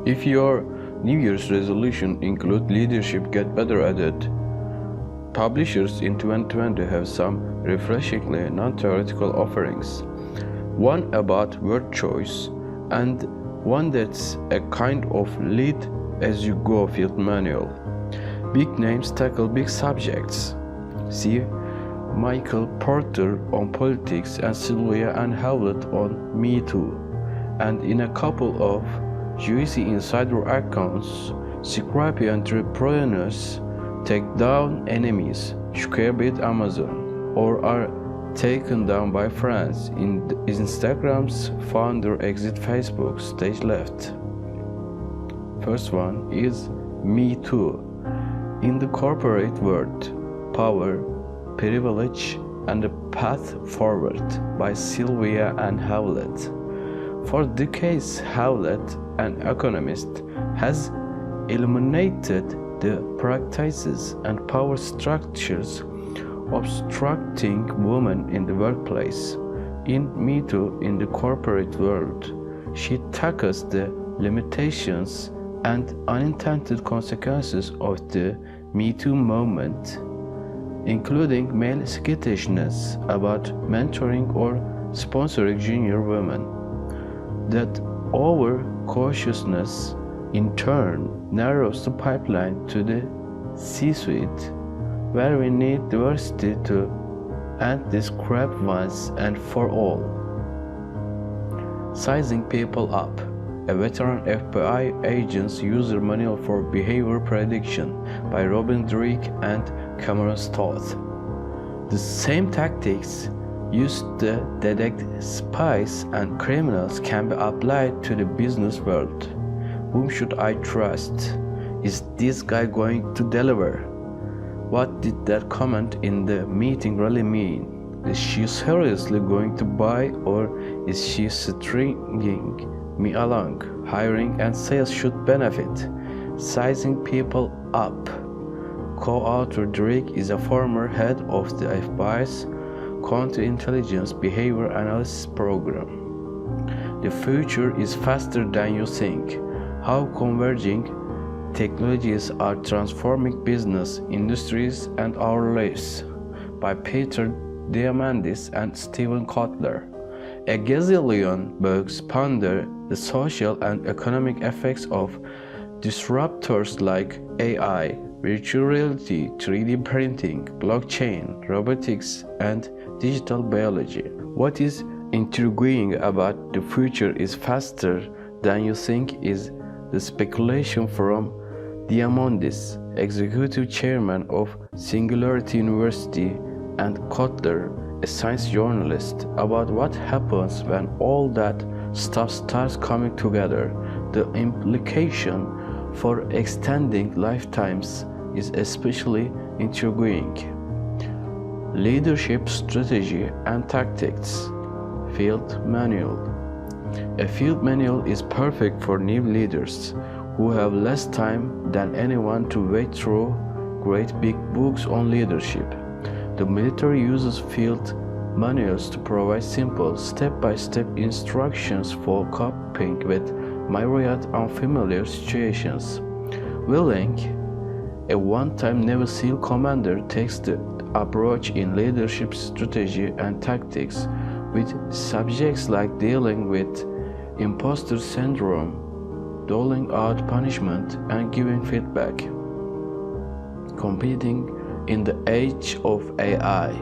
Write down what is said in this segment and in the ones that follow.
If your New Year's resolution include leadership, get better at it. Publishers in 2020 have some refreshingly non-theoretical offerings. One about word choice and one that's a kind of lead-as-you-go field manual. Big names tackle big subjects. See Michael Porter on politics and Sylvia and Howlett on Me Too. And in a couple of juicy insider accounts, scrappy entrepreneurs take down enemies, square-bit Amazon, or are taken down by friends. In Instagram's founder exit Facebook, stage left. First one is Me Too. In the corporate world, power, privilege, and the path forward by Sylvia and Howlett. For decades, Howlett, an economist, has illuminated the practices and power structures obstructing women in the workplace. In Me Too, in the corporate world, she tackles the limitations and unintended consequences of the Me Too movement, including male skittishness about mentoring or sponsoring junior women. That over-cautiousness in turn narrows the pipeline to the C-suite, where we need diversity to end this crap once and for all. Sizing people up. A veteran FBI agent's user manual for behavior prediction by Robin Drake and Cameron Stott. The same tactics used to detect spies and criminals can be applied to the business world. Whom should I trust? Is this guy going to deliver? What did that comment in the meeting really mean? Is she seriously going to buy, or is she stringing me along? Hiring and sales should benefit. Sizing people up. Co-author Drake is a former head of the FBI's Counterintelligence Behavior Analysis Program. The future is faster than you think. How converging technologies are transforming business, industries, and our lives, by Peter Diamandis and Stephen Kotler. A gazillion books ponder the social and economic effects of disruptors like AI, virtual reality, 3D printing, blockchain, robotics, and digital biology. What is intriguing about the future is faster than you think is the speculation from Diamandis, executive chairman of Singularity University, and Kotler, a science journalist, about what happens when all that stuff starts coming together. The implication for extending lifetimes is especially intriguing. Leadership strategy and tactics. Field manual. A field manual is perfect for new leaders who have less time than anyone to wade through great big books on leadership. The military uses field manuals to provide simple, step-by-step instructions for coping with myriad unfamiliar situations. Willing, a one-time Navy SEAL commander, takes the approach in leadership strategy and tactics with subjects like dealing with imposter syndrome, doling out punishment, and giving feedback. Competing in the age of AI,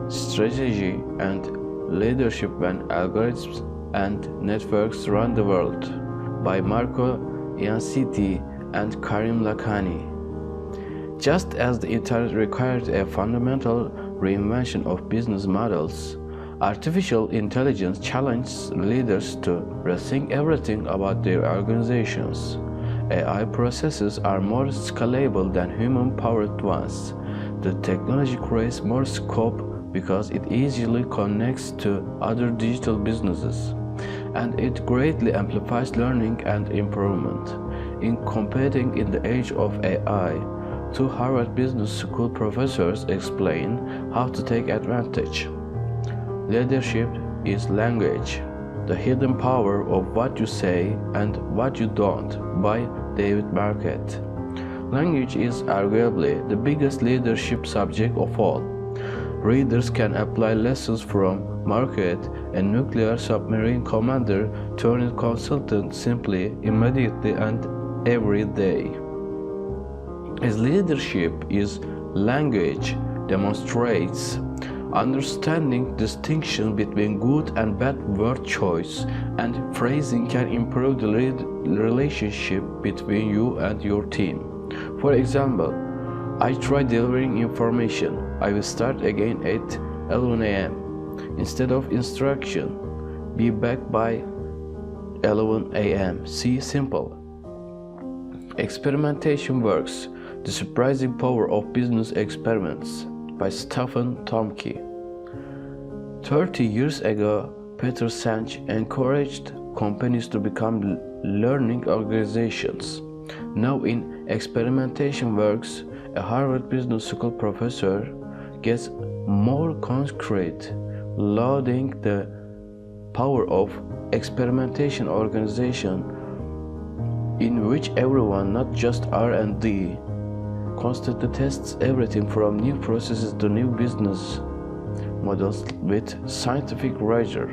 strategy and leadership when algorithms and networks run the world, by Marco Ianciti and Karim Lakhani. Just as the internet required a fundamental reinvention of business models, artificial intelligence challenges leaders to rethink everything about their organizations. AI processes are more scalable than human-powered ones. The technology creates more scope because it easily connects to other digital businesses, and it greatly amplifies learning and improvement. In competing in the age of AI, two Harvard Business School professors explain how to take advantage. Leadership is language. The Hidden Power of What You Say and What You Don't by David Marquette. Language is arguably the biggest leadership subject of all. Readers can apply lessons from Marquette, a nuclear submarine commander turned consultant, simply, immediately, and every day. His leadership is language demonstrates understanding distinction between good and bad word choice, and phrasing can improve the relationship between you and your team. For example, I try delivering information. I will start again at 11 a.m. Instead of instruction, be back by 11 a.m. See, simple. Experimentation Works, The Surprising Power of Business Experiments by Stephen Tomke. 30 years ago, Peter Senge encouraged companies to become learning organizations. Now in Experimentation Works, a Harvard Business School professor gets more concrete, lauding the power of experimentation organization in which everyone, not just R&D, constantly tests everything from new processes to new business models with scientific rigor.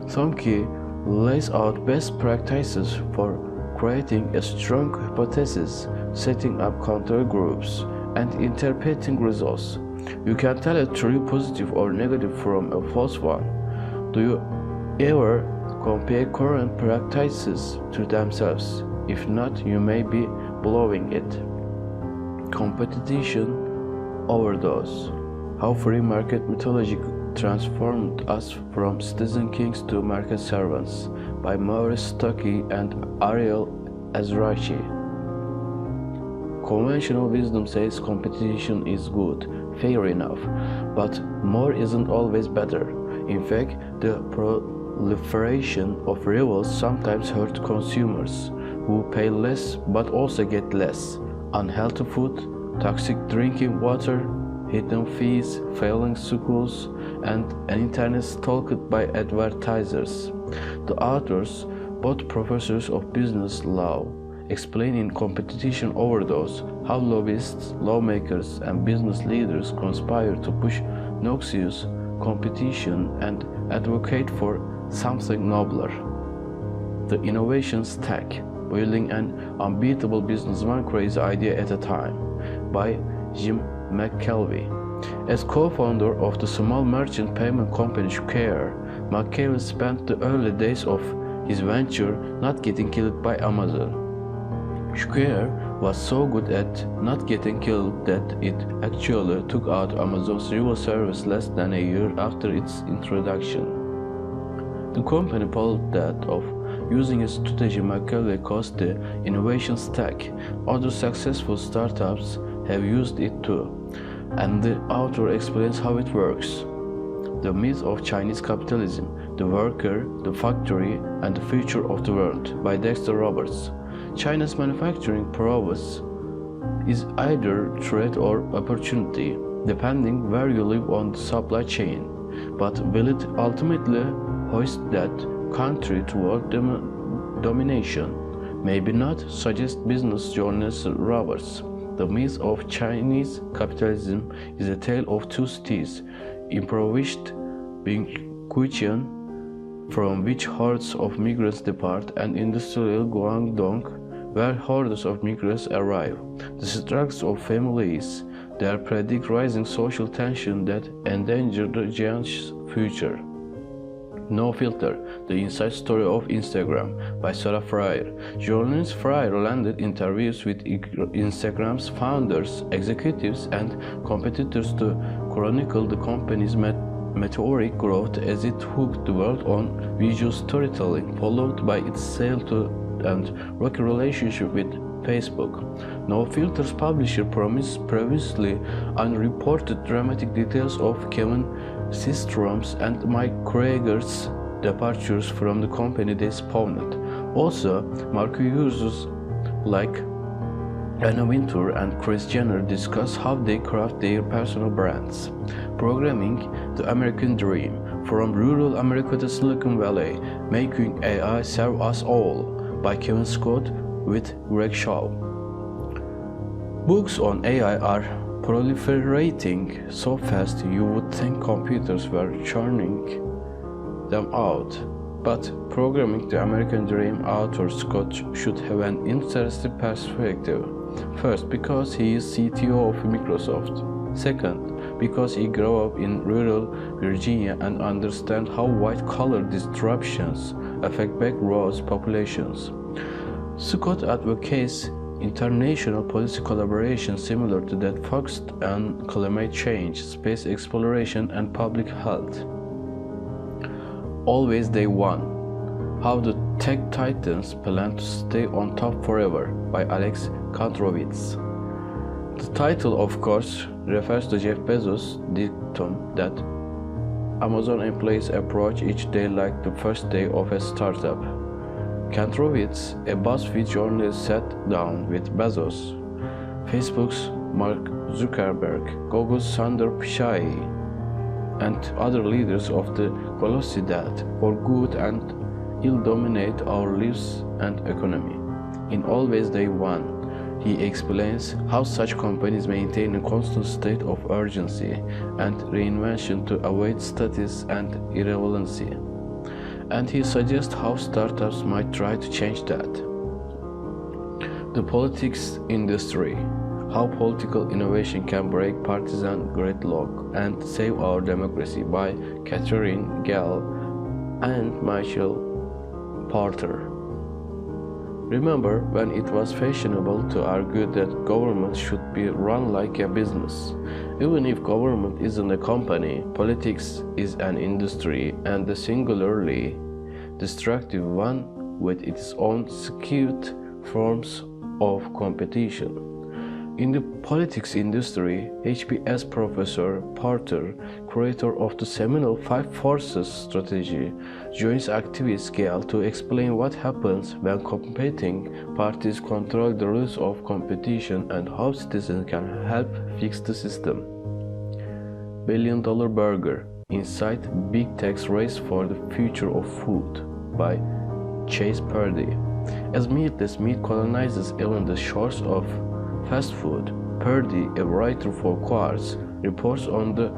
Tomke lays out best practices for creating a strong hypothesis, setting up control groups, and interpreting results. You can tell a true positive or negative from a false one. Do you ever compare current practices to themselves? If not, you may be blowing it. Competition Overdose. How free market mythology transformed us from citizen kings to market servants by Maurice Stocky and Ariel Azrachi. Conventional wisdom says competition is good, fair enough, but more isn't always better. In fact, the proliferation of rivals sometimes hurt consumers, who pay less but also get less. Unhealthy food, toxic drinking water, hidden fees, failing schools, and an internet stalked by advertisers. The authors, both professors of business law, explain in Competition Overdose how lobbyists, lawmakers, and business leaders conspire to push noxious competition and advocate for something nobler. The Innovation Stack, Building an Unbeatable Business One Crazy Idea at a Time by Jim McKelvey. As co-founder of the small merchant payment company Square, McKelvey spent the early days of his venture not getting killed by Amazon. Square was so good at not getting killed that it actually took out Amazon's rival service less than a year after its introduction. The company pulled that off. Using a strategy McKelvey calls the Innovation Stack. Other successful startups have used it too, and the author explains how it works. The Myth of Chinese Capitalism, The Worker, The Factory, and the Future of the World by Dexter Roberts. China's manufacturing prowess is either threat or opportunity, depending where you live on the supply chain. But will it ultimately hoist that country toward domination? Maybe not, suggests business journalist Roberts. The Myth of Chinese Capitalism is a tale of two cities, impoverished Beijing, from which hordes of migrants depart, and industrial Guangdong, where hordes of migrants arrive. The struggles of families there predict rising social tension that endanger the giant's future. No Filter, The Inside Story of Instagram by Sarah Fryer. Journalist Fryer landed interviews with Instagram's founders, executives, and competitors to chronicle the company's meteoric growth as it hooked the world on visual storytelling, followed by its sale to and rocky relationship with Facebook. No Filter's publisher promised previously unreported dramatic details of Kevin Systrom's and Mike Krieger's departures from the company they spawned. Also, marquee users like Anna Wintour and Kris Jenner discuss how they craft their personal brands. Programming the American Dream, From Rural America to Silicon Valley, Making AI Serve Us All by Kevin Scott with Greg Shaw. Books on AI are proliferating so fast you would think computers were churning them out. But Programming the American Dream author Scott should have an interesting perspective. First, because he is CTO of Microsoft. Second, because he grew up in rural Virginia and understands how white-collar disruptions affect backroads populations. Scott advocates international policy collaboration similar to that focused on climate change, space exploration, and public health. Always Day One: How the Tech Titans Plan to Stay on Top Forever by Alex Kantrowitz. The title, of course, refers to Jeff Bezos' dictum that Amazon employees approach each day like the first day of a startup. Kantrowitz, a BuzzFeed journalist, sat down with Bezos, Facebook's Mark Zuckerberg, Google's Sundar Pichai, and other leaders of the galaxy that, for good and ill, dominate our lives and economy. In Always Day One, he explains how such companies maintain a constant state of urgency and reinvention to avoid status and irrelevancy. And he suggests how startups might try to change that. The politics industry: How political innovation can break partisan gridlock and save our democracy by Catherine Gale and Michael Porter. Remember when it was fashionable to argue that government should be run like a business? Even if government isn't a company, politics is an industry, and a singularly destructive one with its own skewed forms of competition. In the politics industry, HBS Professor Porter, creator of the seminal Five Forces strategy, joins activist Gale to explain what happens when competing parties control the rules of competition and how citizens can help fix the system. $1 Billion Burger: Inside Big Tech's Race for the Future of Food by Chase Purdy. As meatless meat colonizes even the shores of fast food, Purdy, a writer for Quartz, reports on the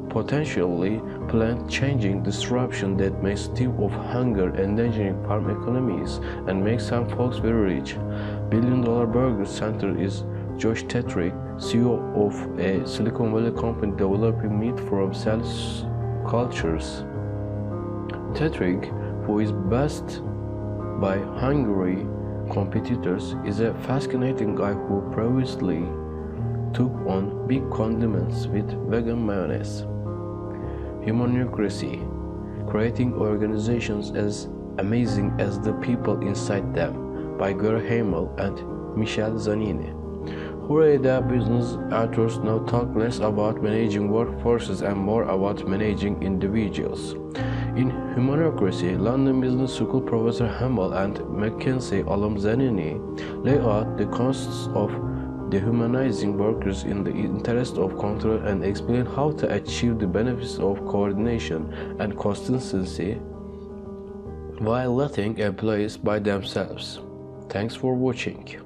potentially plant-changing disruption that may stave off hunger, endangering farm economies, and make some folks very rich. $1 Billion Burger Center is Josh Tetrick, CEO of a Silicon Valley company developing meat from cell cultures. Tetrick, who is backed by hungry competitors, is a fascinating guy who previously took on big condiments with vegan mayonnaise. Demonocracy: Creating Organizations as Amazing as the People Inside Them by Gary Hamel and Michelle Zanini. Hooray, the business authors now talk less about managing workforces and more about managing individuals. In Demonocracy, London Business School Professor Hamel and McKinsey alum Zanini lay out the costs of dehumanizing workers in the interest of control and explain how to achieve the benefits of coordination and consistency while letting employees by themselves. Thanks for watching.